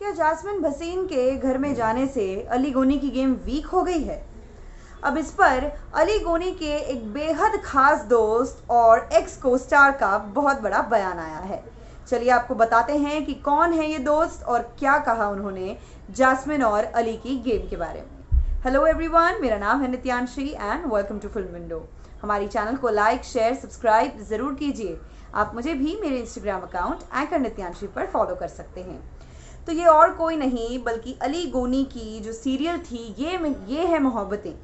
क्या जास्मिन भसीन के घर में जाने से अली गोनी की गेम वीक हो गई है? अब इस पर अली गोनी के एक बेहद खास दोस्त और एक्स को स्टार का बहुत बड़ा बयान आया है। चलिए आपको बताते हैं कि कौन है ये दोस्त और क्या कहा उन्होंने जास्मिन और अली की गेम के बारे में। हेलो एवरीवन, मेरा नाम है Nityanshi and welcome to film window. हमारी चैनल को लाइक, शेयर, सब्सक्राइब ज़रूर कीजिए। आप मुझे भी मेरे इंस्टाग्राम अकाउंट एंकर नित्यांशी पर फॉलो कर सकते हैं। तो ये और कोई नहीं बल्कि अली गोनी की जो सीरियल थी ये है मोहब्बतें,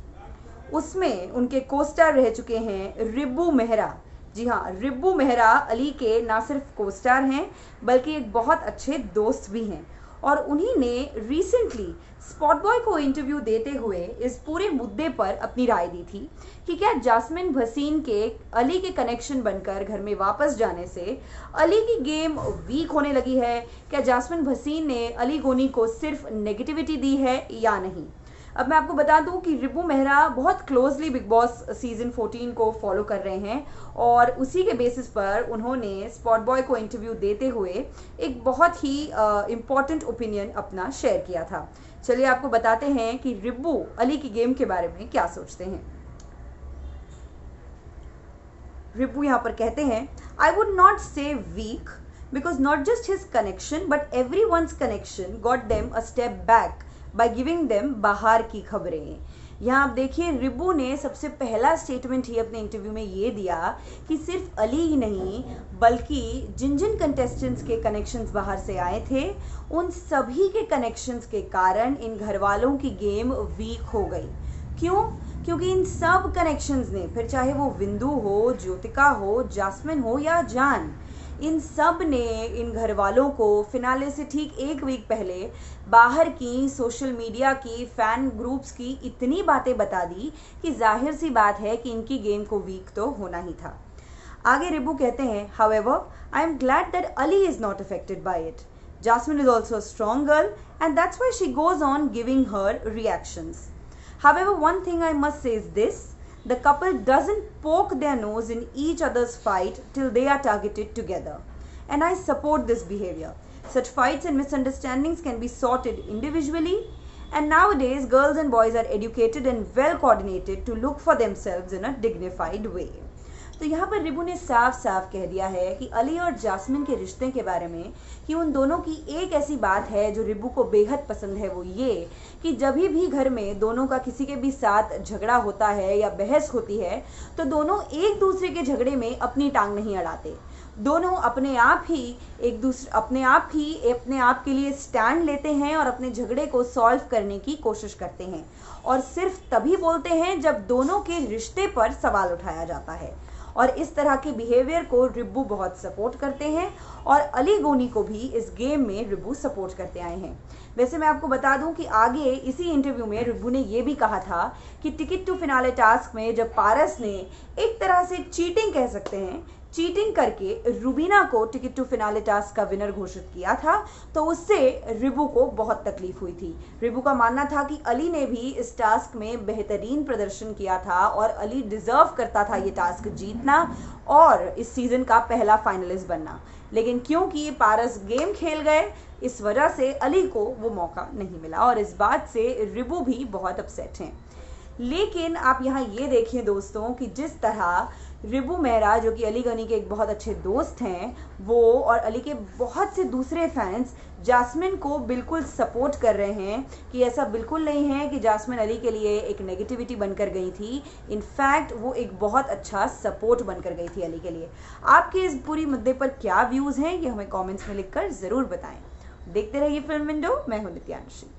उसमें उनके कोस्टार रह चुके हैं रिब्बू मेहरा। जी हाँ, रिब्बू मेहरा अली के ना सिर्फ कोस्टार हैं बल्कि एक बहुत अच्छे दोस्त भी हैं। और उन्हीं ने रिसेंटली स्पॉट बॉय को इंटरव्यू देते हुए इस पूरे मुद्दे पर अपनी राय दी थी कि क्या जास्मिन भसीन के अली के कनेक्शन बनकर घर में वापस जाने से अली की गेम वीक होने लगी है। क्या जास्मिन भसीन ने अली गोनी को सिर्फ नेगेटिविटी दी है या नहीं। अब मैं आपको बता दूं कि रिब्बू मेहरा बहुत क्लोजली बिग बॉस सीजन 14 को फॉलो कर रहे हैं और उसी के बेसिस पर उन्होंने स्पॉट बॉय को इंटरव्यू देते हुए एक बहुत ही इम्पॉर्टेंट ओपिनियन अपना शेयर किया था। चलिए आपको बताते हैं कि रिब्बू अली की गेम के बारे में क्या सोचते हैं। रिब्बू यहाँ पर कहते हैं, I would not say weak because not just his connection but everyone's connection got them a step back by giving them बाहर की खबरें। यहाँ आप देखिए, रिब्बू ने सबसे पहला स्टेटमेंट ही अपने इंटरव्यू में ये दिया कि सिर्फ अली ही नहीं बल्कि जिन जिन कंटेस्टेंट्स के कनेक्शंस बाहर से आए थे उन सभी के कनेक्शंस के कारण इन घर वालों की गेम वीक हो गई। क्यों? क्योंकि इन सब कनेक्शंस ने, फिर चाहे वो विंदु हो, ज्योतिका हो, जास्मिन हो या जान, इन सब ने इन घर वालों को फिनाले से ठीक एक वीक पहले बाहर की सोशल मीडिया की फैन ग्रुप्स की इतनी बातें बता दी कि जाहिर सी बात है कि इनकी गेम को वीक तो होना ही था। आगे रिब्बू कहते हैं, however I am glad that Ali is not affected by it. Jasmine is also a strong girl and that's why she goes on giving her reactions. However, one thing I must say is this: the couple doesn't poke their nose in each other's fight till they are targeted together. And I support this behavior. Such fights and misunderstandings can be sorted individually. And nowadays, girls and boys are educated and well coordinated to look for themselves in a dignified way. तो यहाँ पर रिब्बू ने साफ साफ कह दिया है कि अली और जास्मिन के रिश्ते के बारे में कि उन दोनों की एक ऐसी बात है जो रिब्बू को बेहद पसंद है, वो ये कि जब भी घर में दोनों का किसी के भी साथ झगड़ा होता है या बहस होती है तो दोनों एक दूसरे के झगड़े में अपनी टांग नहीं अड़ाते। दोनों अपने आप के लिए स्टैंड लेते हैं और अपने झगड़े को सॉल्व करने की कोशिश करते हैं और सिर्फ तभी बोलते हैं जब दोनों के रिश्ते पर सवाल उठाया जाता है। और इस तरह के बिहेवियर को रिब्बू बहुत सपोर्ट करते हैं और अली गोनी को भी इस गेम में रिब्बू सपोर्ट करते आए हैं। वैसे मैं आपको बता दूं कि आगे इसी इंटरव्यू में रिब्बू ने ये भी कहा था कि टिकट टू फिनाले टास्क में जब पारस ने एक तरह से चीटिंग कह सकते हैं, चीटिंग करके रुबीना को टिकट टू फिनाले टास्क का विनर घोषित किया था तो उससे रिब्बू को बहुत तकलीफ हुई थी। रिब्बू का मानना था कि अली ने भी इस टास्क में बेहतरीन प्रदर्शन किया था और अली डिजर्व करता था ये टास्क जीतना और इस सीजन का पहला फाइनलिस्ट बनना, लेकिन क्योंकि पारस गेम खेल गए इस वजह से अली को वो मौका नहीं मिला और इस बात से रिब्बू भी बहुत अपसेट हैं। लेकिन आप यहाँ ये देखिए दोस्तों कि जिस तरह रिब्बू मेहरा, जो कि अली गनी के एक बहुत अच्छे दोस्त हैं, वो और अली के बहुत से दूसरे फैंस जास्मिन को बिल्कुल सपोर्ट कर रहे हैं कि ऐसा बिल्कुल नहीं है कि जास्मिन अली के लिए एक नेगेटिविटी बनकर गई थी। इनफैक्ट वो एक बहुत अच्छा सपोर्ट बनकर गई थी अली के लिए। आपके इस पूरी मुद्दे पर क्या व्यूज़ हैं ये हमें कमेंट्स में लिखकर ज़रूर बताएं। देखते रहिए फिल्म विंडो, मैं हूं नित्यांशी।